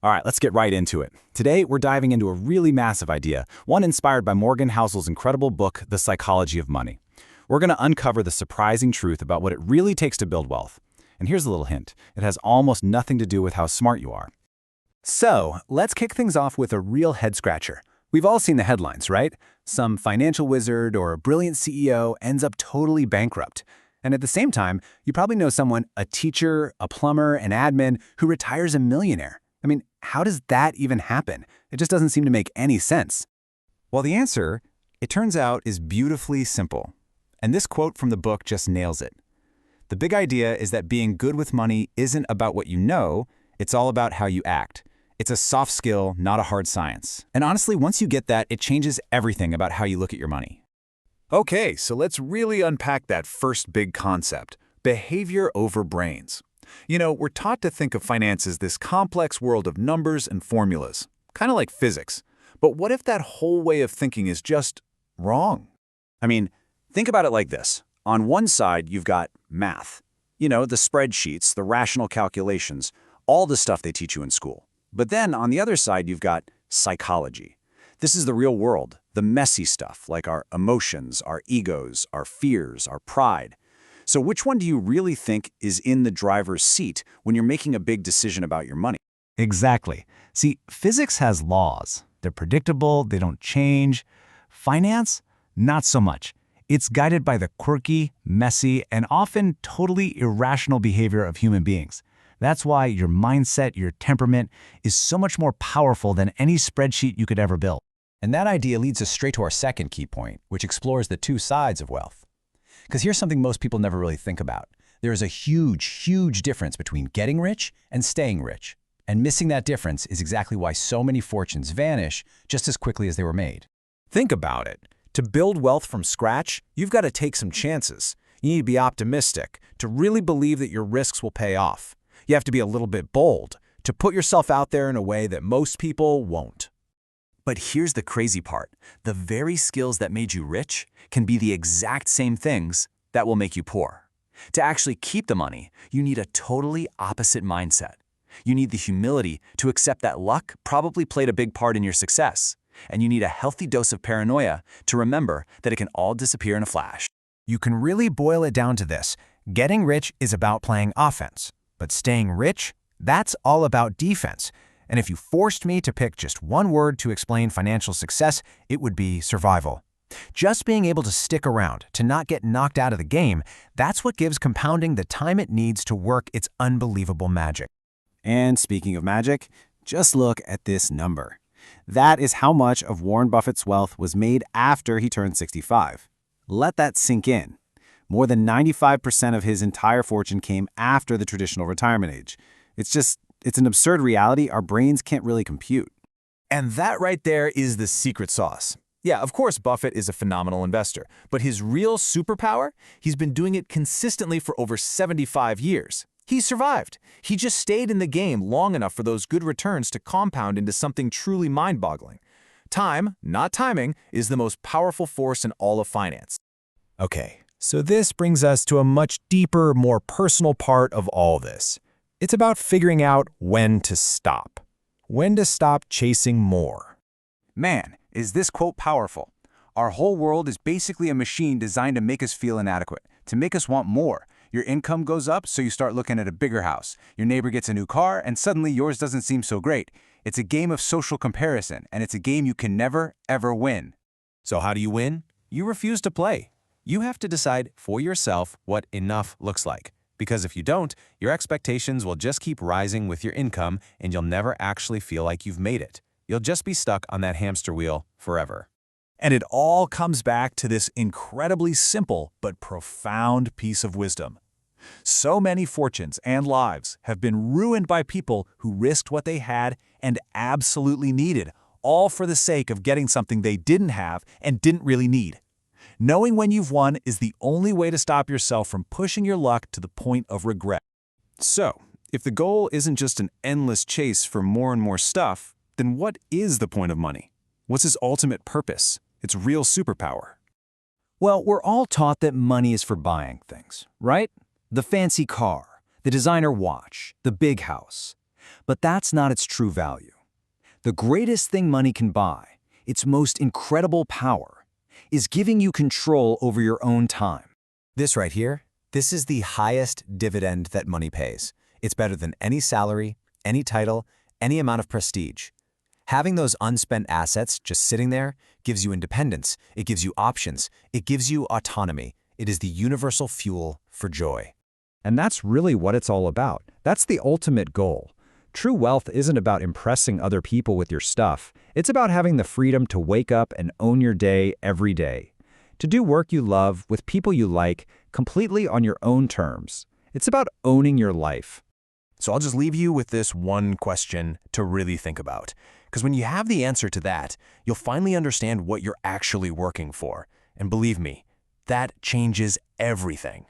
All right, let's get right into it. Today, we're diving into a really massive idea, one inspired by Morgan Housel's incredible book, The Psychology of Money. We're going to uncover the surprising truth about what it really takes to build wealth. And here's a little hint. It has almost nothing to do with how smart you are. So, let's kick things off with a real head-scratcher. We've all seen the headlines, right? Some financial wizard or a brilliant CEO ends up totally bankrupt. And at the same time, you probably know someone, a teacher, a plumber, an admin, who retires a millionaire. I mean, how does that even happen? It just doesn't seem to make any sense. Well, the answer, it turns out, is beautifully simple. And this quote from the book just nails it. The big idea is that being good with money isn't about what you know, it's all about how you act. It's a soft skill, not a hard science. And honestly, once you get that, it changes everything about how you look at your money. Okay, so let's really unpack that first big concept, behavior over brains. You know, we're taught to think of finance as this complex world of numbers and formulas, kind of like physics. But what if that whole way of thinking is just wrong? I mean, think about it like this. On one side, you've got math. You know, the spreadsheets, the rational calculations, all the stuff they teach you in school. But then on the other side, you've got psychology. This is the real world, the messy stuff, like our emotions, our egos, our fears, our pride. So which one do you really think is in the driver's seat when you're making a big decision about your money? Exactly. See, physics has laws. They're predictable, they don't change. Finance? Not so much. It's guided by the quirky, messy, and often totally irrational behavior of human beings. That's why your mindset, your temperament, is so much more powerful than any spreadsheet you could ever build. And that idea leads us straight to our second key point, which explores the two sides of wealth. Because here's something most people never really think about. There is a huge difference between getting rich and staying rich. And missing that difference is exactly why so many fortunes vanish just as quickly as they were made. Think about it. To build wealth from scratch, you've got to take some chances. You need to be optimistic, to really believe that your risks will pay off. You have to be a little bit bold, to put yourself out there in a way that most people won't. But here's the crazy part. The very skills that made you rich can be the exact same things that will make you poor. To actually keep the money, you need a totally opposite mindset. You need the humility to accept that luck probably played a big part in your success. And you need a healthy dose of paranoia to remember that it can all disappear in a flash. You can really boil it down to this. Getting rich is about playing offense, but staying rich, that's all about defense. And if you forced me to pick just one word to explain financial success, it would be survival. Just being able to stick around, to not get knocked out of the game, that's what gives compounding the time it needs to work its unbelievable magic. And speaking of magic, just look at this number. That is how much of Warren Buffett's wealth was made after he turned 65. Let that sink in. More than 95% of his entire fortune came after the traditional retirement age. It's an absurd reality our brains can't really compute. And that right there is the secret sauce. Yeah, of course, Buffett is a phenomenal investor, but his real superpower? He's been doing it consistently for over 75 years. He survived. He just stayed in the game long enough for those good returns to compound into something truly mind-boggling. Time, not timing, is the most powerful force in all of finance. Okay, so this brings us to a much deeper, more personal part of all this. It's about figuring out when to stop. When to stop chasing more. Man, is this quote powerful. Our whole world is basically a machine designed to make us feel inadequate, to make us want more. Your income goes up, so you start looking at a bigger house. Your neighbor gets a new car, and suddenly yours doesn't seem so great. It's a game of social comparison, and it's a game you can never, ever win. So how do you win? You refuse to play. You have to decide for yourself what enough looks like. Because if you don't, your expectations will just keep rising with your income and you'll never actually feel like you've made it. You'll just be stuck on that hamster wheel forever. And it all comes back to this incredibly simple but profound piece of wisdom. So many fortunes and lives have been ruined by people who risked what they had and absolutely needed, all for the sake of getting something they didn't have and didn't really need. Knowing when you've won is the only way to stop yourself from pushing your luck to the point of regret. So, if the goal isn't just an endless chase for more and more stuff, then what is the point of money? What's its ultimate purpose? Its real superpower? Well, we're all taught that money is for buying things, right? The fancy car, the designer watch, the big house. But that's not its true value. The greatest thing money can buy, its most incredible power, is giving you control over your own time. This right here, this is the highest dividend that money pays. It's better than any salary, any title, any amount of prestige. Having those unspent assets just sitting there gives you independence, it gives you options, it gives you autonomy. It is the universal fuel for joy. And that's really what it's all about. That's the ultimate goal. True wealth isn't about impressing other people with your stuff. It's about having the freedom to wake up and own your day every day. To do work you love with people you like completely on your own terms. It's about owning your life. So I'll just leave you with this one question to really think about. Because when you have the answer to that, you'll finally understand what you're actually working for. And believe me, that changes everything.